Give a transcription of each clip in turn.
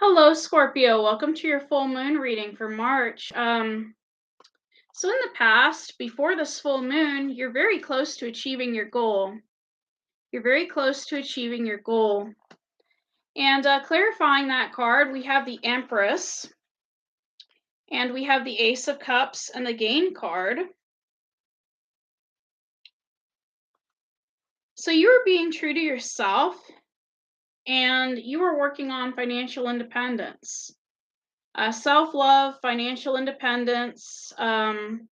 Hello, Scorpio. Welcome to your full moon reading for March. So in the past, before this full moon, you're very close to achieving your goal. You're very close to achieving your goal. And clarifying that card, we have the Empress, and we have the Ace of Cups and the Gain card. So you are being true to yourself, and you are working on financial independence, self-love, financial independence. There's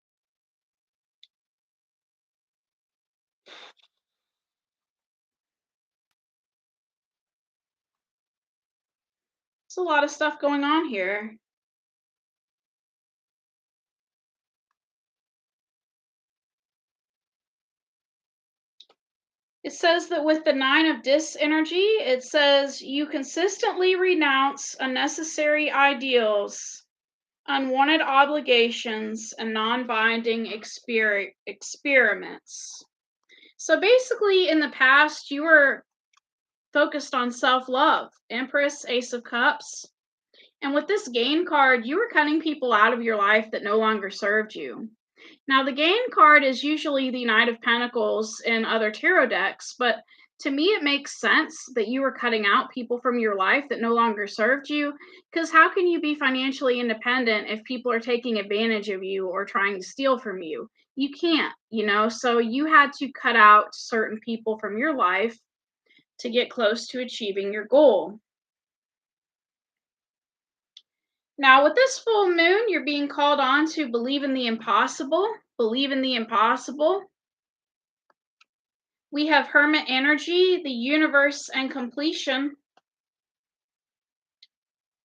a lot of stuff going on here. It says that with the Nine of Dis energy, it says you consistently renounce unnecessary ideals, unwanted obligations, and non-binding experiments. So basically, in the past, you were focused on self-love, Empress, Ace of Cups. And with this Gain card, you were cutting people out of your life that no longer served you. Now, the Gain card is usually the Knight of Pentacles in other tarot decks, but to me, it makes sense that you were cutting out people from your life that no longer served you. Because how can you be financially independent if people are taking advantage of you or trying to steal from you? You can't. So you had to cut out certain people from your life to get close to achieving your goal. Now, with this full moon, you're being called on to believe in the impossible. Believe in the impossible. We have Hermit energy, the universe, and completion.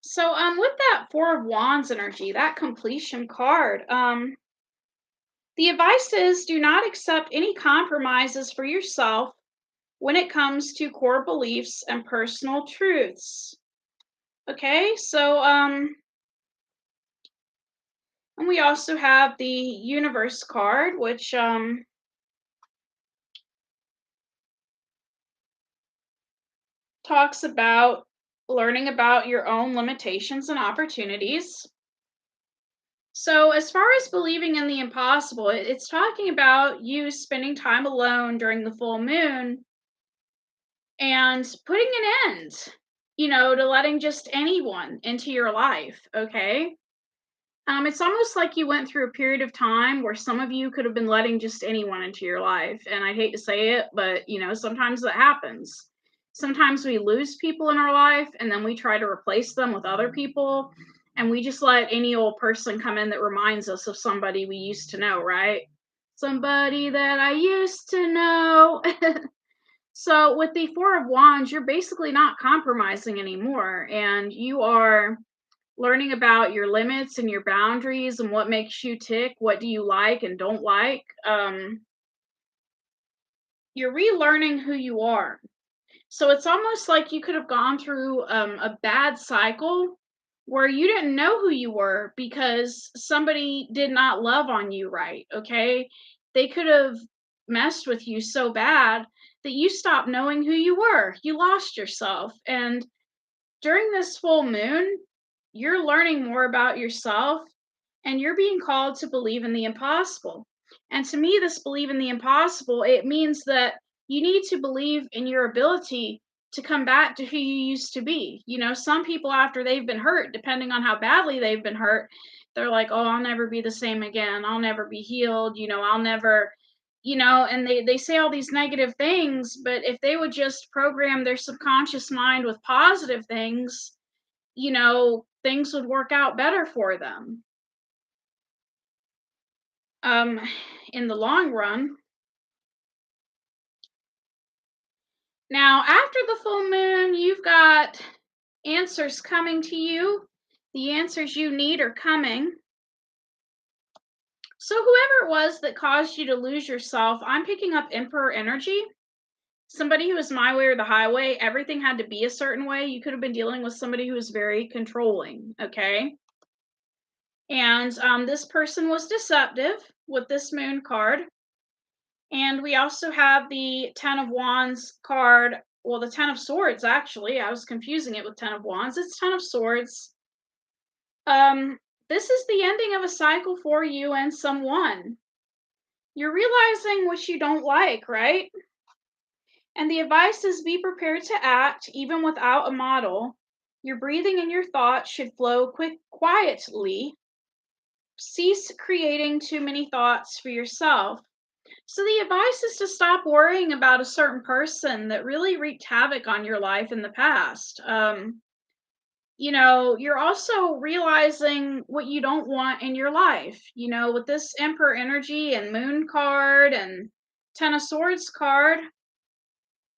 So, with that Four of Wands energy, that completion card, the advice is do not accept any compromises for yourself when it comes to core beliefs and personal truths. Okay, so, and we also have the universe card, which, talks about learning about your own limitations and opportunities. So, as far as believing in the impossible, it's talking about you spending time alone during the full moon and putting an end, to letting just anyone into your life, okay? It's almost like you went through a period of time where some of you could have been letting just anyone into your life. And I hate to say it, but sometimes that happens. Sometimes we lose people in our life and then we try to replace them with other people. And we just let any old person come in that reminds us of somebody we used to know, right? Somebody that I used to know. So, with the Four of Wands, you're basically not compromising anymore. And you are learning about your limits and your boundaries and what makes you tick, what do you like and don't like. You're relearning who you are. So it's almost like you could have gone through a bad cycle where you didn't know who you were because somebody did not love on you right, okay? They could have messed with you so bad that you stopped knowing who you were. You lost yourself. And during this full moon, you're learning more about yourself and you're being called to believe in the impossible. And to me, this believe in the impossible, it means that you need to believe in your ability to come back to who you used to be. Some people, after they've been hurt, depending on how badly they've been hurt, they're like, oh, I'll never be the same again. I'll never be healed. I'll never, and they say all these negative things. But if they would just program their subconscious mind with positive things, things would work out better for them um, in the long run. Now, after the full moon, you've got answers coming to you. The answers you need are coming. So, whoever it was that caused you to lose yourself, I'm picking up Emperor energy. Somebody who was my way or the highway, everything had to be a certain way. You could have been dealing with somebody who was very controlling, okay? And this person was deceptive with this moon card. And we also have the Ten of Wands card Well, the 10 of Swords, actually. I was confusing it with 10 of Wands. It's 10 of Swords. Um, this is the ending of a cycle for you and someone. You're realizing what you don't like, right? And the advice is be prepared to act even without a model. Your breathing and your thoughts should flow quietly. Cease creating too many thoughts for yourself. So the advice is to stop worrying about a certain person that really wreaked havoc on your life in the past. You're also realizing what you don't want in your life. With this Emperor energy and Moon card and Ten of Swords card,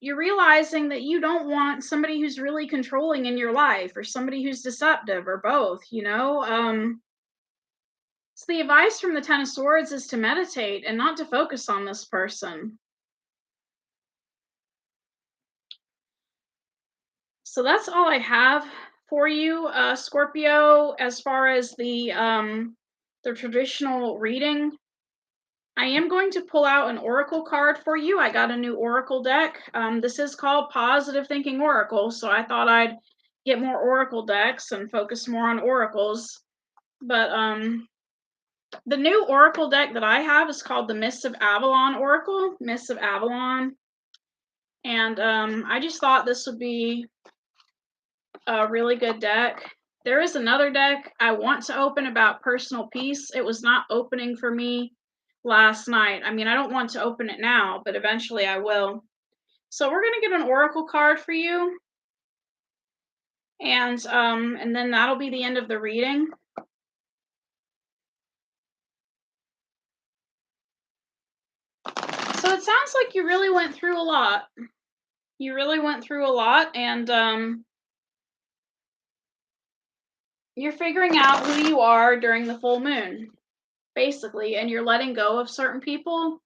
you're realizing that you don't want somebody who's really controlling in your life or somebody who's deceptive or both. So the advice from the Ten of Swords is to meditate and not to focus on this person. So that's all I have for you, Scorpio, as far as the traditional reading. I am going to pull out an oracle card for you. I got a new oracle deck. This is called Positive Thinking Oracle, so I thought I'd get more oracle decks and focus more on oracles. But the new oracle deck that I have is called the Mists of Avalon Oracle, Mists of Avalon. And I just thought this would be a really good deck. There is another deck I want to open about personal peace. It was not opening for me last night. I mean, I don't want to open it now, but eventually I will. So we're going to get an oracle card for you. And then that'll be the end of the reading. So it sounds like you really went through a lot. You really went through a lot, and you're figuring out who you are during the full moon, basically, and you're letting go of certain people.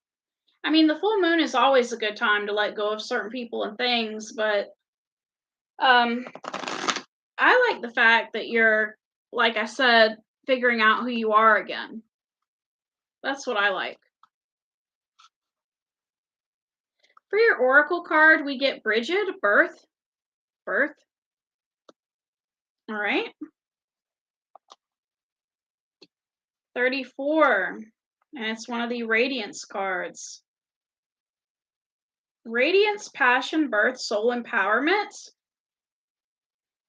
I mean, the full moon is always a good time to let go of certain people and things, but I like the fact that you're, like I said, figuring out who you are again. That's what I like. For your oracle card, we get Bridget, birth. All right. 34, and it's one of the Radiance cards. Radiance, passion, birth, soul empowerment.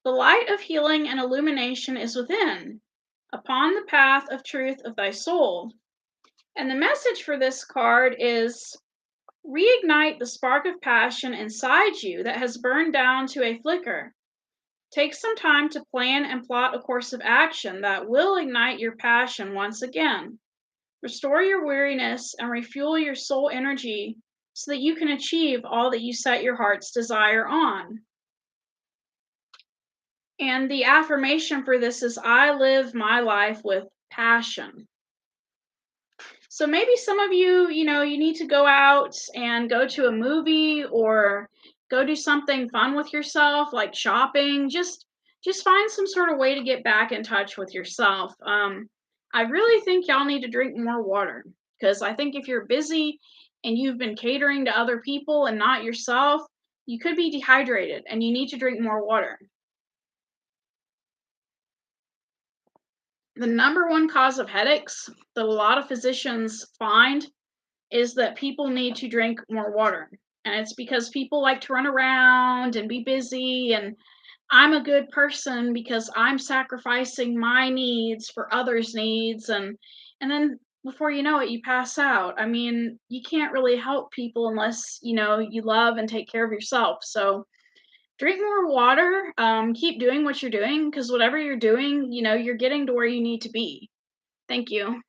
The light of healing and illumination is within, upon the path of truth of thy soul. And the message for this card is reignite the spark of passion inside you that has burned down to a flicker. Take some time to plan and plot a course of action that will ignite your passion once again. Restore your weariness and refuel your soul energy so that you can achieve all that you set your heart's desire on. And the affirmation for this is, I live my life with passion. So maybe some of you, you need to go out and go to a movie or go do something fun with yourself, like shopping. Just find some sort of way to get back in touch with yourself. I really think y'all need to drink more water, because I think if you're busy and you've been catering to other people and not yourself, you could be dehydrated and you need to drink more water. The number one cause of headaches that a lot of physicians find is that people need to drink more water. And it's because people like to run around and be busy, and I'm a good person because I'm sacrificing my needs for others' needs, and then before you know it, you pass out. I mean, you can't really help people unless, you love and take care of yourself. So drink more water, keep doing what you're doing, because whatever you're doing, you're getting to where you need to be. Thank you.